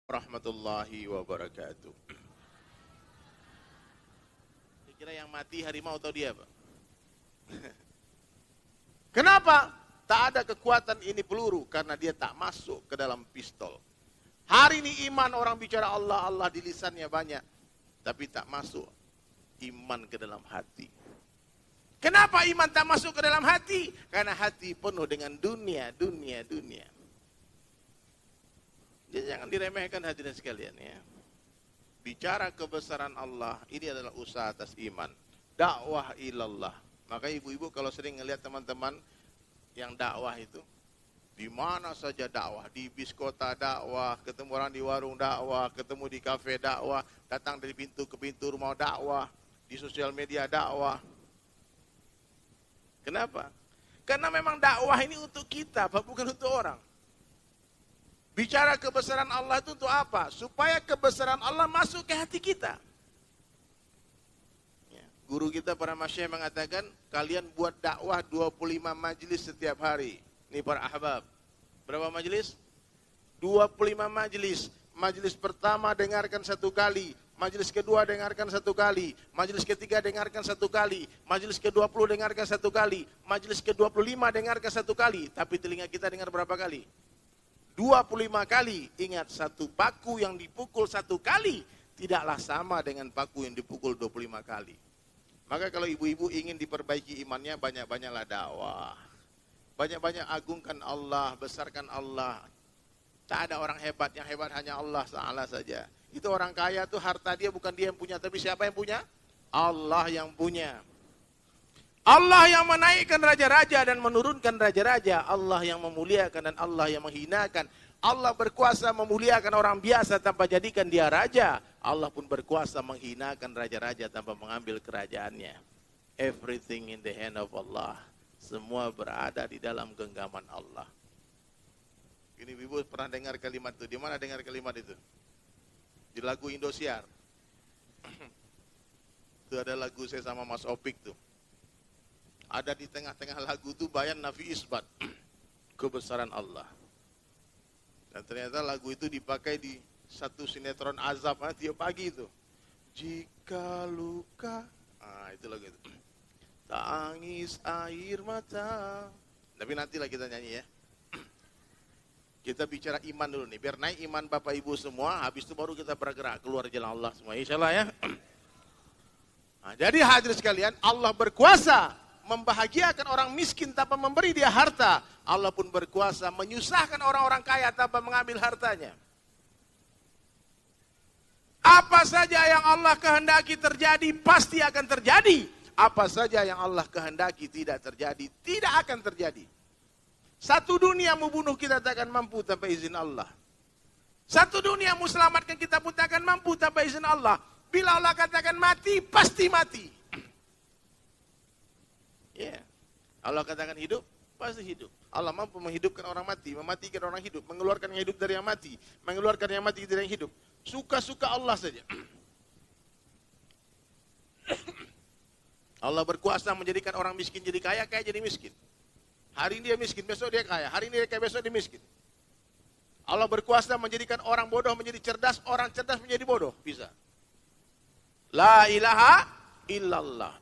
Warahmatullahi wabarakatuh. Kira yang mati harimau atau dia, Pak? Kenapa? Tak ada kekuatan ini peluru karena dia tak masuk ke dalam pistol. Hari ini iman orang bicara Allah, Allah di lisannya banyak, tapi tak masuk iman ke dalam hati. Kenapa iman tak masuk ke dalam hati? Karena hati penuh dengan dunia. Jadi jangan diremehkan hadirin sekalian ya. Bicara kebesaran Allah, ini adalah usaha atas iman. Dakwah ilallah. Maka ibu-ibu kalau sering ngelihat teman-teman yang dakwah itu, di mana saja dakwah, di bis kota dakwah, ketemu orang di warung dakwah, ketemu di kafe dakwah, datang dari pintu ke pintu rumah dakwah, di sosial media dakwah. Kenapa? Karena memang dakwah ini untuk kita, bukan untuk orang. Bicara kebesaran Allah itu untuk apa? Supaya kebesaran Allah masuk ke hati kita. Ya, guru kita para masyayikh mengatakan, kalian buat dakwah 25 majelis setiap hari. Ini para ahbab. Berapa majelis? 25 majelis. Majelis pertama dengarkan 1 kali. Majelis kedua dengarkan 1 kali. Majelis ketiga dengarkan 1 kali. Majelis ke-20 dengarkan 1 kali. Majelis ke-25 dengarkan 1 kali. Tapi telinga kita dengar berapa kali? 25 kali. Ingat, 1 paku yang dipukul 1 kali tidaklah sama dengan paku yang dipukul 25 kali. Maka kalau ibu-ibu ingin diperbaiki imannya, banyak-banyaklah dakwah. Banyak-banyak agungkan Allah, besarkan Allah. Tak ada orang hebat, yang hebat hanya Allah Ta'ala saja. Itu orang kaya tuh harta dia bukan dia yang punya, tapi siapa yang punya? Allah yang punya. Allah yang menaikkan raja-raja dan menurunkan raja-raja. Allah yang memuliakan dan Allah yang menghinakan. Allah berkuasa memuliakan orang biasa tanpa jadikan dia raja. Allah pun berkuasa menghinakan raja-raja tanpa mengambil kerajaannya. Everything in the hand of Allah. Semua berada di dalam genggaman Allah. Ini ibu pernah dengar kalimat itu? Di mana dengar kalimat itu? Di lagu Indosiar. Itu ada lagu saya sama Mas Opik tuh. Ada di tengah-tengah lagu itu bayan nafi isbat. Kebesaran Allah. Dan ternyata lagu itu dipakai di satu sinetron azab tiap pagi itu. Jika luka. Ah, itu lagu itu. Tangis air mata. Tapi nantilah kita nyanyi ya. Kita bicara iman dulu nih. Biar naik iman Bapak Ibu semua. Habis itu baru kita bergerak keluar jalan Allah semua. Insyaallah ya. Nah, jadi hadirin sekalian, Allah berkuasa membahagiakan orang miskin tanpa memberi dia harta. Allah pun berkuasa menyusahkan orang-orang kaya tanpa mengambil hartanya. Apa saja yang Allah kehendaki terjadi, pasti akan terjadi. Apa saja yang Allah kehendaki tidak terjadi, tidak akan terjadi. Satu dunia mau bunuh kita tak akan mampu tanpa izin Allah. Satu dunia mau selamatkan kita pun tak akan mampu tanpa izin Allah. Bila Allah katakan mati, pasti mati. Ya, Allah katakan hidup, pasti hidup. Allah mampu menghidupkan orang mati, mematikan orang hidup, mengeluarkan yang hidup dari yang mati, mengeluarkan yang mati dari yang hidup. Suka-suka Allah saja. Allah berkuasa menjadikan orang miskin jadi kaya, kaya jadi miskin. Hari ini dia miskin, besok dia kaya. Hari ini dia kaya, besok dia miskin. Allah berkuasa menjadikan orang bodoh menjadi cerdas, orang cerdas menjadi bodoh. Bisa. La ilaha illallah.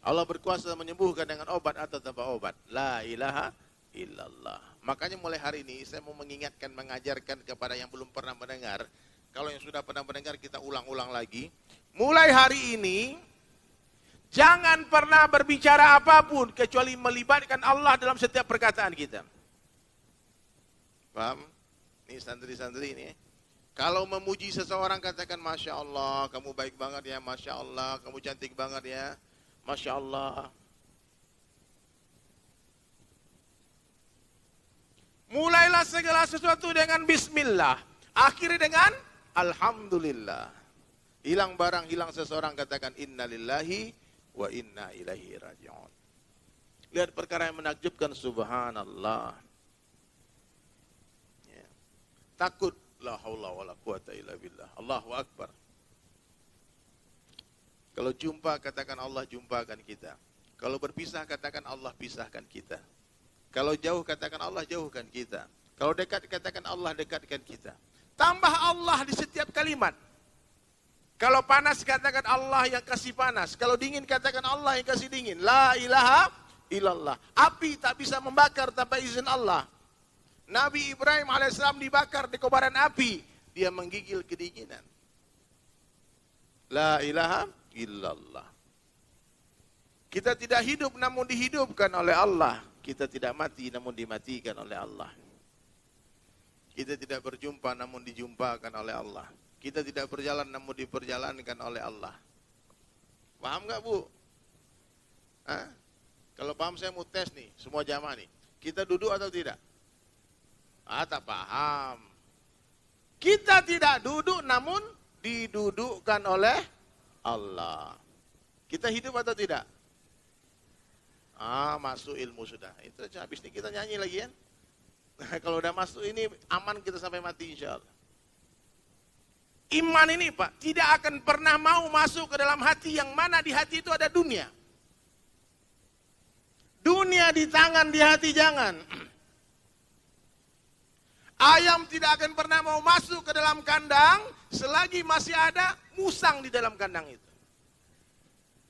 Allah berkuasa menyembuhkan dengan obat atau tanpa obat. La ilaha illallah. Makanya mulai hari ini saya mau mengingatkan, mengajarkan kepada yang belum pernah mendengar. Kalau yang sudah pernah mendengar kita ulang-ulang lagi. Mulai hari ini, jangan pernah berbicara apapun kecuali melibatkan Allah dalam setiap perkataan kita. Paham? Ini santri-santri ini. Kalau memuji seseorang katakan Masya Allah, kamu baik banget ya, Masya Allah, kamu cantik banget ya. Masya Allah. Mulailah segala sesuatu dengan bismillah. Akhiri dengan alhamdulillah. Hilang barang, hilang seseorang katakan innalillahi wa inna ilaihi raji'un. Lihat perkara yang menakjubkan, subhanallah. Ya. Takut, la haula wala quwata illa billah. Allahu akbar. Kalau jumpa, katakan Allah jumpakan kita. Kalau berpisah, katakan Allah pisahkan kita. Kalau jauh, katakan Allah jauhkan kita. Kalau dekat, katakan Allah dekatkan kita. Tambah Allah di setiap kalimat. Kalau panas katakan Allah yang kasih panas. Kalau dingin katakan Allah yang kasih dingin. La ilaha illallah. Api tak bisa membakar tanpa izin Allah. Nabi Ibrahim alaihissalam dibakar di kobaran api. Dia menggigil kedinginan. La ilaha illallah. Kita tidak hidup namun dihidupkan oleh Allah. Kita tidak mati namun dimatikan oleh Allah. Kita tidak berjumpa namun dijumpakan oleh Allah. Kita tidak berjalan namun diperjalankan oleh Allah. Paham nggak Bu? Hah? Kalau paham saya mau tes nih, semua jamaah nih. Kita duduk atau tidak? Tak paham. Kita tidak duduk namun didudukkan oleh Allah. Kita hidup atau tidak? Masuk ilmu sudah. Itu aja, habis ini kita nyanyi lagi ya. Kalau udah masuk ini aman kita sampai mati insya Allah. Iman ini Pak, tidak akan pernah mau masuk ke dalam hati yang mana di hati itu ada dunia. Dunia di tangan, di hati jangan. Ayam tidak akan pernah mau masuk ke dalam kandang selagi masih ada musang di dalam kandang itu.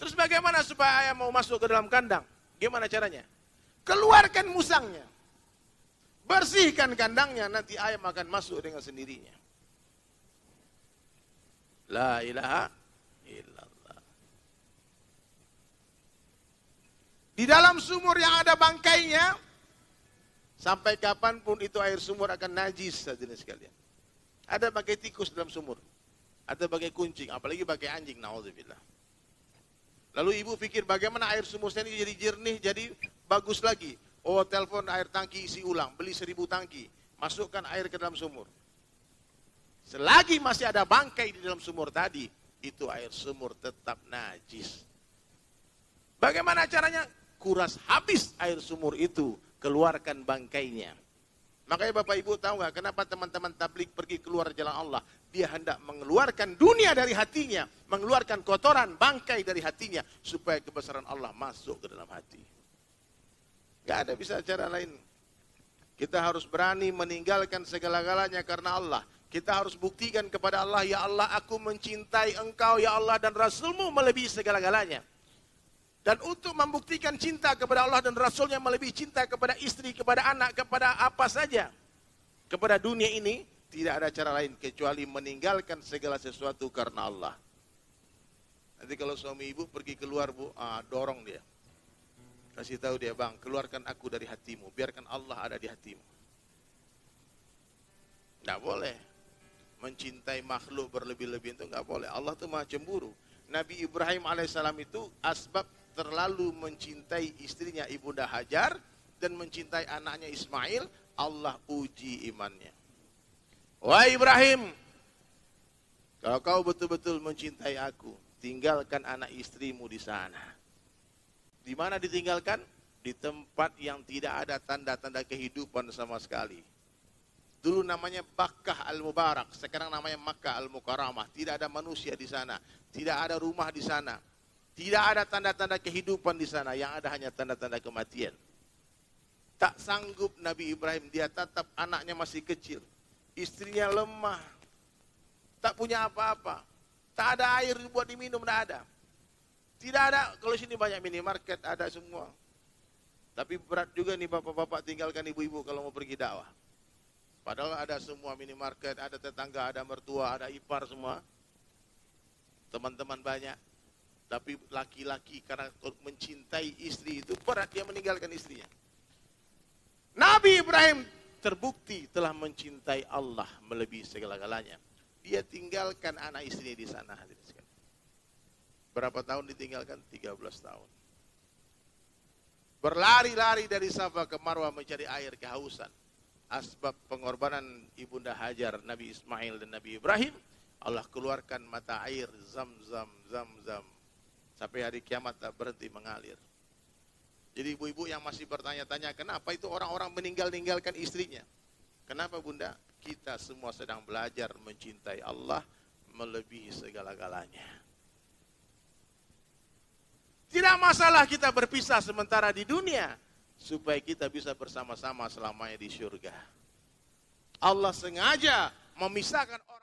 Terus bagaimana supaya ayam mau masuk ke dalam kandang? Gimana caranya? Keluarkan musangnya. Bersihkan kandangnya, nanti ayam akan masuk dengan sendirinya. La ilaha illallah. Di dalam sumur yang ada bangkainya, sampai kapanpun itu air sumur akan najis, hadirin sekalian. Ada bangkai tikus dalam sumur, ada bangkai kucing, apalagi bangkai anjing, naudzubillah. Lalu ibu pikir bagaimana air sumur ini jadi jernih, jadi bagus lagi. Oh, telepon air tangki isi ulang, beli 1000 tangki, masukkan air ke dalam sumur. Selagi masih ada bangkai di dalam sumur tadi, itu air sumur tetap najis. Bagaimana caranya? Kuras habis air sumur itu, keluarkan bangkainya. Makanya Bapak Ibu tahu nggak kenapa teman-teman tablik pergi keluar jalan Allah? Dia hendak mengeluarkan dunia dari hatinya, mengeluarkan kotoran bangkai dari hatinya, supaya kebesaran Allah masuk ke dalam hati. Gak ada bisa cara lain. Kita harus berani meninggalkan segala-galanya karena Allah. Kita harus buktikan kepada Allah, ya Allah aku mencintai engkau, ya Allah dan Rasulmu melebihi segala-galanya. Dan untuk membuktikan cinta kepada Allah dan Rasulnya melebihi cinta kepada istri, kepada anak, kepada apa saja. Kepada dunia ini, tidak ada cara lain kecuali meninggalkan segala sesuatu karena Allah. Nanti kalau suami ibu pergi keluar Bu, dorong dia. Kasih tahu dia, bang, keluarkan aku dari hatimu, biarkan Allah ada di hatimu. Tidak boleh. Mencintai makhluk berlebih-lebihan itu nggak boleh. Allah itu maha cemburu. Nabi Ibrahim alaihissalam itu asbab terlalu mencintai istrinya Ibunda Hajar dan mencintai anaknya Ismail, Allah uji imannya. Wahai Ibrahim, kalau kau betul-betul mencintai aku, tinggalkan anak istrimu di sana. Di mana ditinggalkan? Di tempat yang tidak ada tanda-tanda kehidupan sama sekali. Dulu namanya Bakkah Al-Mubarak, sekarang namanya Makkah Al-Mukarramah. Tidak ada manusia di sana, tidak ada rumah di sana, tidak ada tanda-tanda kehidupan di sana, yang ada hanya tanda-tanda kematian. Tak sanggup Nabi Ibrahim, dia tatap anaknya masih kecil, istrinya lemah, tak punya apa-apa, tak ada air buat diminum, tidak ada. Tidak ada, kalau sini banyak minimarket, ada semua. Tapi berat juga nih bapak-bapak tinggalkan ibu-ibu kalau mau pergi dakwah. Padahal ada semua minimarket, ada tetangga, ada mertua, ada ipar semua. Teman-teman banyak. Tapi laki-laki karena mencintai istri itu berat dia meninggalkan istrinya. Nabi Ibrahim terbukti telah mencintai Allah melebihi segala-galanya. Dia tinggalkan anak istrinya di sana. Berapa tahun ditinggalkan? 13 tahun. Berlari-lari dari Safa ke Marwah mencari air kehausan. Asbab pengorbanan Ibunda Hajar, Nabi Ismail dan Nabi Ibrahim, Allah keluarkan mata air Zam-Zam, Zam-Zam. Sampai hari kiamat tak berhenti mengalir. Jadi ibu-ibu yang masih bertanya-tanya, kenapa itu orang-orang meninggalkan istrinya? Kenapa Bunda? Kita semua sedang belajar mencintai Allah melebihi segala-galanya. Tidak masalah kita berpisah sementara di dunia, supaya kita bisa bersama-sama selamanya di surga. Allah sengaja memisahkan orang